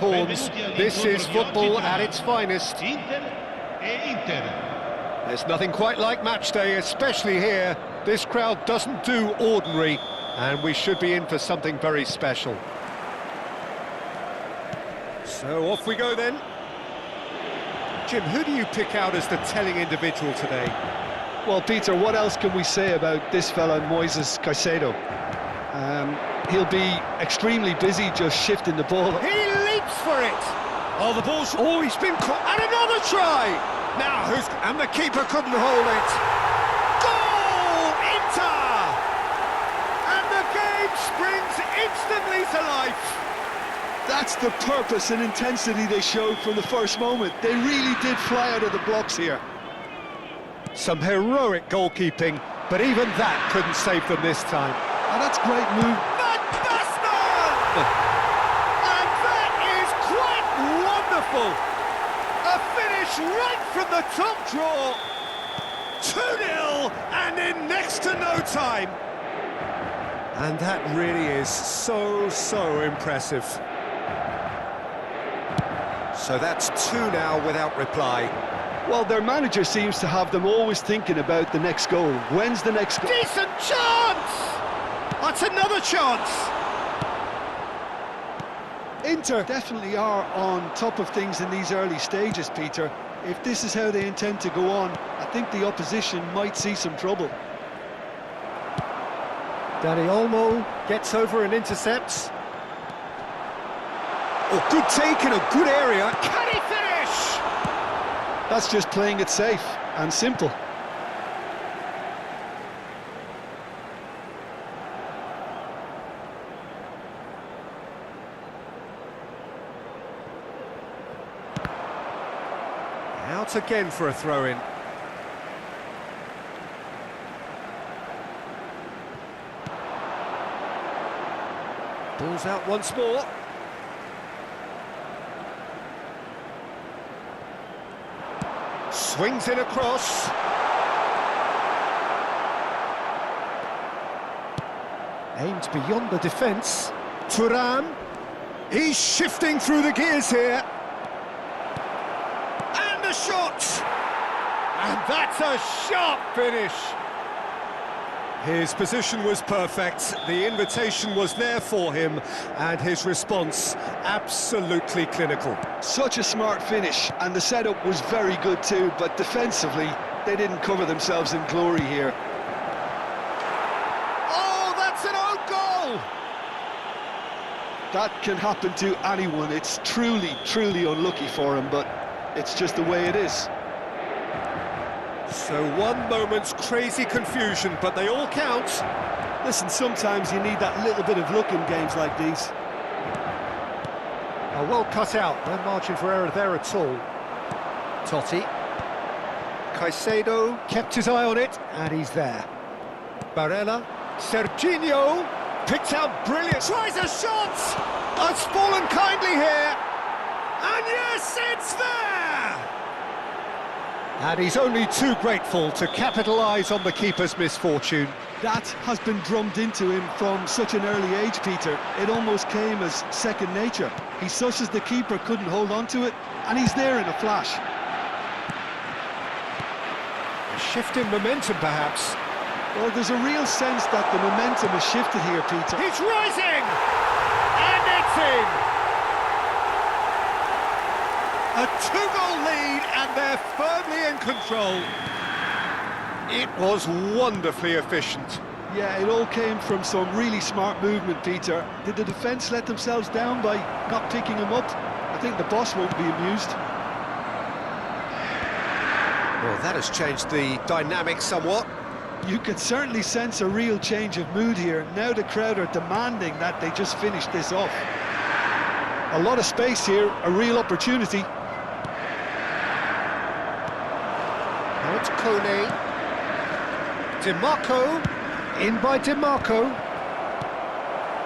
horns. This is football at its finest. There's nothing quite like match day, especially here. This crowd doesn't do ordinary, and we should be in for something very special. So off we go then. Jim, who do you pick out as the telling individual today? Well, Peter, what else can we say about this fella, Moises Caicedo? He'll be extremely busy just shifting the ball. He leaps for it! Oh, the ball's... Oh, he's been caught... And another try! Now, and the keeper couldn't hold it. Goal! Inter! And the game springs instantly to life. That's the purpose and intensity they showed from the first moment. They really did fly out of the blocks here. Some heroic goalkeeping, but even that couldn't save them this time. Oh, that's a great move. Van Basten! And that is quite wonderful! A finish right from the top draw. 2-0, and in next to no time. And that really is so impressive. So that's 2 now without reply. Well, their manager seems to have them always thinking about the next goal. When's the next goal? Decent chance! That's another chance! Inter definitely are on top of things in these early stages, Peter. If this is how they intend to go on, I think the opposition might see some trouble. Dani Olmo gets over and intercepts. Oh, good take in a good area. Can he finish? That's just playing it safe and simple. Out again for a throw-in. Ball's out once more. Swings in across. Aimed beyond the defence. Thuram. He's shifting through the gears here. And a shot! And that's a sharp finish. His position was perfect, the invitation was there for him, and his response absolutely clinical. Such a smart finish, and the setup was very good too, but defensively, they didn't cover themselves in glory here. Oh, that's an own goal! That can happen to anyone. It's truly unlucky for him, but it's just the way it is. So one moment's crazy confusion, but they all count. Listen, sometimes you need that little bit of luck in games like these. Oh, well cut out, no margin for error there at all. Totti. Caicedo kept his eye on it, and he's there. Barella. Serginho picks out brilliant. Tries a shot! It's fallen kindly here. And yes, it's there! And he's only too grateful to capitalise on the keeper's misfortune. That has been drummed into him from such an early age, Peter. It almost came as second nature. He's such as the keeper couldn't hold on to it, and he's there in a flash. A shift in momentum, perhaps. Well, there's a real sense that the momentum has shifted here, Peter. He's rising! And it's in! A 2-goal lead, and they're firmly in control. It was wonderfully efficient. Yeah, it all came from some really smart movement, Peter. Did the defence let themselves down by not picking him up? I think the boss won't be amused. Well, that has changed the dynamic somewhat. You can certainly sense a real change of mood here. Now the crowd are demanding that they just finish this off. A lot of space here, a real opportunity. Now it's Kone. DiMarco. In by DiMarco.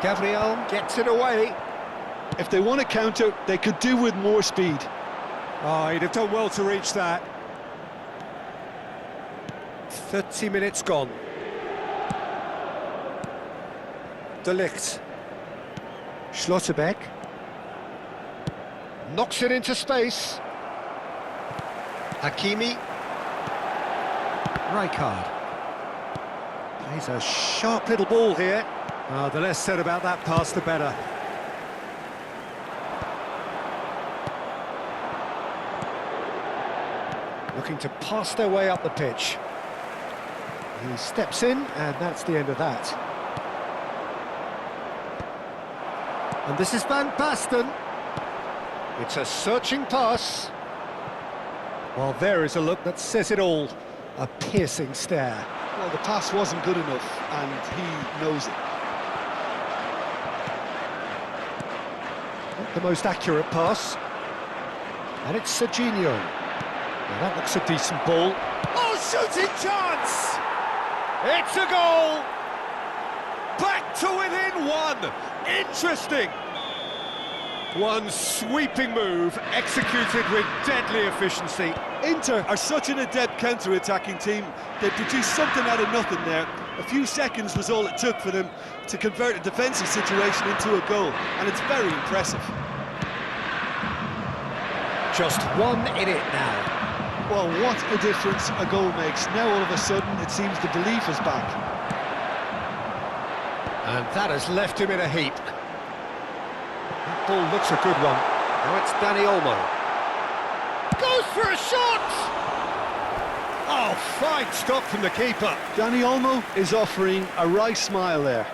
Gabriel gets it away. If they want to counter, they could do with more speed. Oh, he'd have done well to reach that. 30 minutes gone. De Ligt. Schlotterbeck. Knocks it into space. Hakimi. Rijkaard. Plays a sharp little ball here. The less said about that pass, the better. Looking to pass their way up the pitch. He steps in, and that's the end of that. And this is Van Basten. It's a searching pass. Well, there is a look that says it all. A piercing stare. Well, the pass wasn't good enough, and he knows it. Not the most accurate pass. And it's Serginho. Well, that looks a decent ball. Oh, shooting chance! It's a goal! Back to within one! Interesting! One sweeping move, executed with deadly efficiency. Inter are such an adept counter-attacking team. They produced something out of nothing there. A few seconds was all it took for them to convert a defensive situation into a goal, and it's very impressive. Just one in it now. Well, what a difference a goal makes. Now all of a sudden it seems the belief is back. And that has left him in a heap. That ball looks a good one. Now it's Dani Olmo. Goes for a shot! Oh, fine stop from the keeper. Dani Olmo is offering a wry smile there.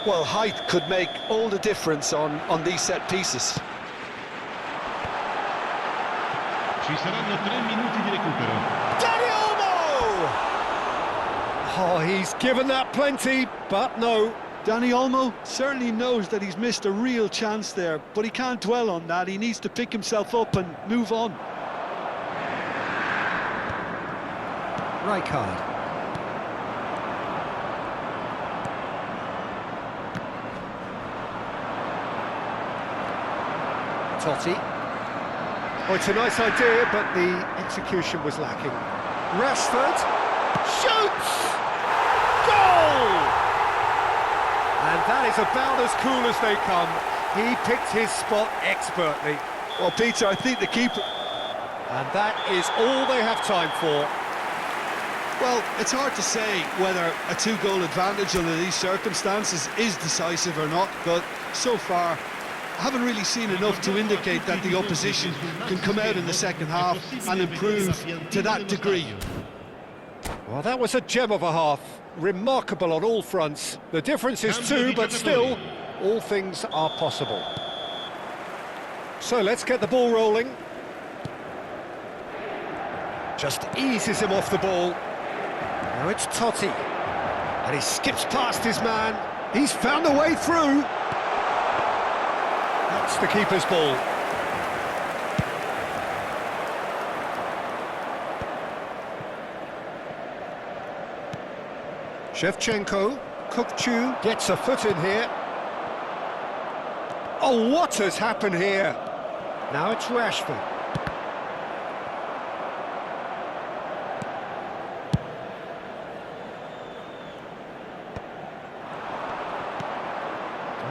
Well, height could make all the difference on these set pieces. Ci saranno 3 minuti di recupero. Dani Olmo! Oh, he's given that plenty, but no. Dani Olmo certainly knows that he's missed a real chance there, but he can't dwell on that. He needs to pick himself up and move on. Rijkaard. Totti. Oh, it's a nice idea, but the execution was lacking. Rashford shoots! Goal! And that is about as cool as they come. He picked his spot expertly. Well, Peter, I think the keeper... And that is all they have time for. Well, it's hard to say whether a two-goal advantage under these circumstances is decisive or not, but so far, I haven't really seen enough to indicate that the opposition can come out in the second half and improve to that degree. Well, that was a gem of a half. Remarkable on all fronts. The difference is 2, but still, all things are possible. So let's get the ball rolling. Just eases him off the ball. Now it's Totti. And he skips past his man. He's found a way through. That's the keeper's ball. Shevchenko, Kukçu gets a foot in here. Oh, what has happened here? Now it's Rashford.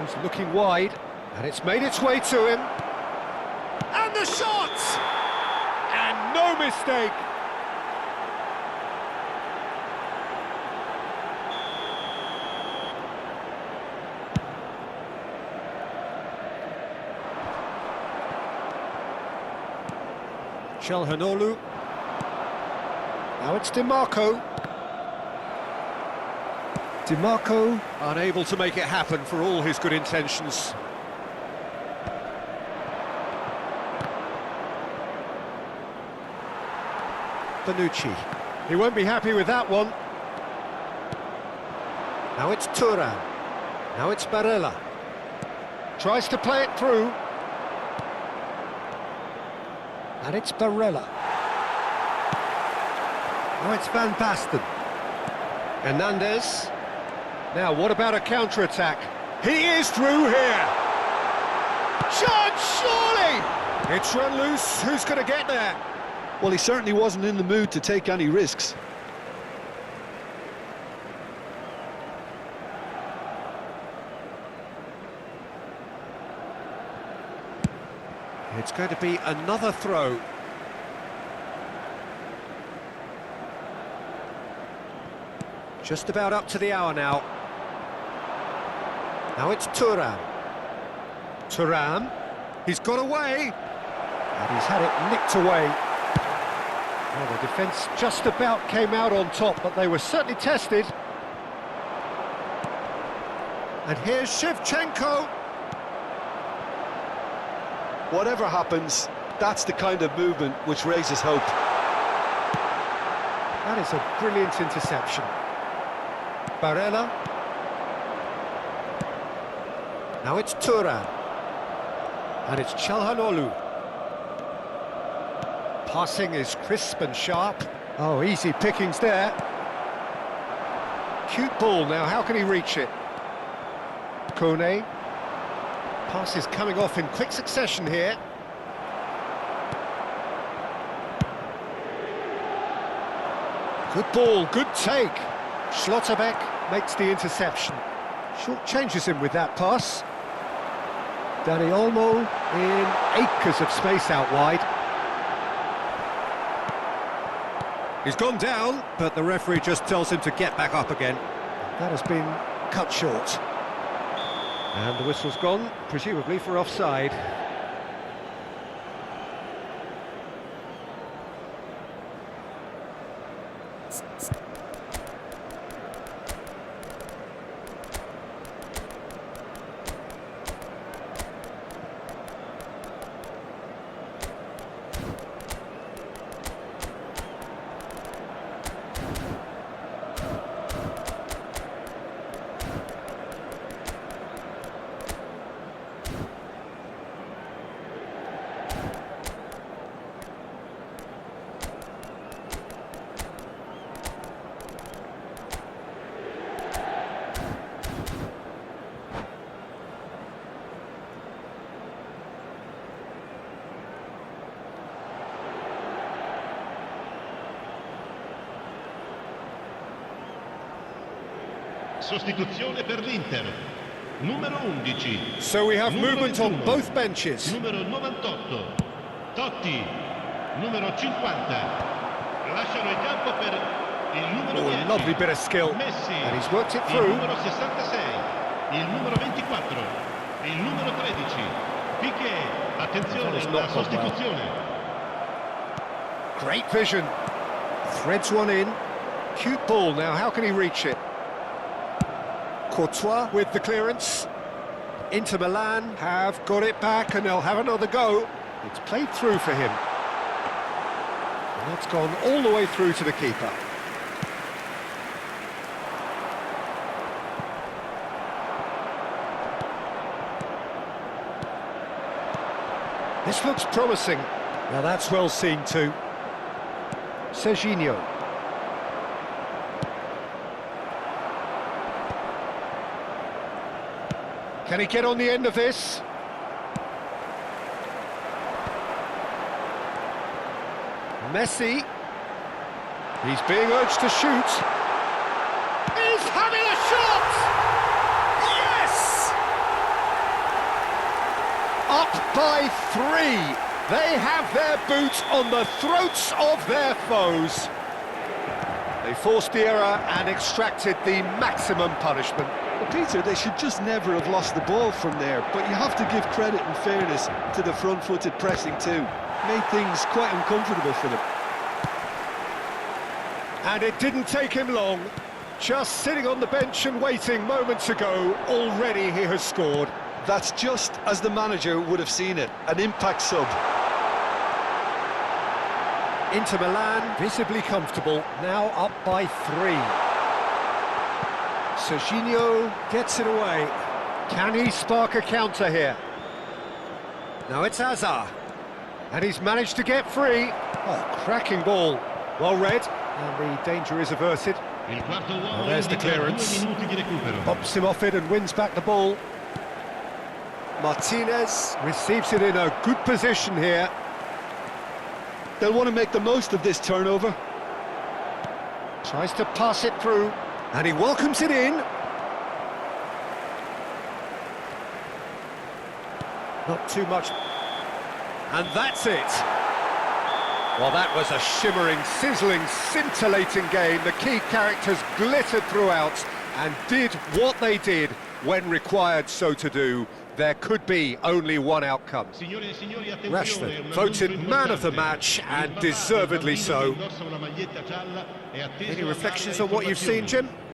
He's looking wide, and it's made its way to him. And the shot! And no mistake! Çalhanoğlu. Now it's DiMarco. DiMarco unable to make it happen for all his good intentions. Bonucci. He won't be happy with that one. Now it's Thuram. Now it's Barella. Tries to play it through. And it's Barella. Now it's Van Basten. Hernandez. Now, what about a counter-attack? He is through here! Chance, surely! It's run loose, who's going to get there? Well, he certainly wasn't in the mood to take any risks. It's going to be another throw. Just about up to the hour now. Now it's Thuram. Thuram, he's got away. And he's had it nicked away. Well, the defence just about came out on top, but they were certainly tested. And here's Shevchenko. Whatever happens, that's the kind of movement which raises hope. That is a brilliant interception. Barella. Now it's Thuram. And it's Çalhanoğlu. Passing is crisp and sharp. Oh, easy pickings there. Cute ball now, how can he reach it? Kone. Pass is coming off in quick succession here. Good ball, good take. Schlotterbeck makes the interception. Short changes him with that pass. Dani Olmo in acres of space out wide. He's gone down, but the referee just tells him to get back up again. That has been cut short. And the whistle's gone, presumably for offside. Sostituzione per l'Inter. Numero 11. So we have Numero movement on 21. both benches. Numero 98. Totti. Numero 50. Lasciano il campo per il numero Oh, 10. lovely bit of skill. Messi. And he's worked it Il through. numero 66. Il numero 24. Il numero 13. Piqué. Attenzione, That is una not gone well. sostituzione. Great vision. Threads one in. Cute ball now, how can he reach it? Courtois with the clearance. Inter Milan have got it back and they'll have another go. It's played through for him. And that's gone all the way through to the keeper. This looks promising. Now that's well seen too. Serginho. Can he get on the end of this? Messi. He's being urged to shoot. He's having a shot! Yes! Up by 3. They have their boots on the throats of their foes. They forced the error and extracted the maximum punishment. Well, Peter, they should just never have lost the ball from there, but you have to give credit and fairness to the front-footed pressing too. Made things quite uncomfortable for them. And it didn't take him long. Just sitting on the bench and waiting moments ago, already he has scored. That's just as the manager would have seen it, an impact sub. Inter Milan visibly comfortable, now up by 3. Serginho gets it away. Can he spark a counter here? Now it's Hazard. And he's managed to get free. Oh, cracking ball. Well read. And the danger is averted. Il quarto uomo there's the indica 2 clearance. minuti di recupero. Bumps him off it and wins back the ball. Martinez receives it in a good position here. They'll want to make the most of this turnover. Tries to pass it through. And he welcomes it in. Not too much. And that's it. Well, that was a shimmering, sizzling, scintillating game. The key characters glittered throughout and did what they did when required so to do. There could be only one outcome. Rashford voted man of the match, and deservedly so. Any reflections on what you've seen, Jim?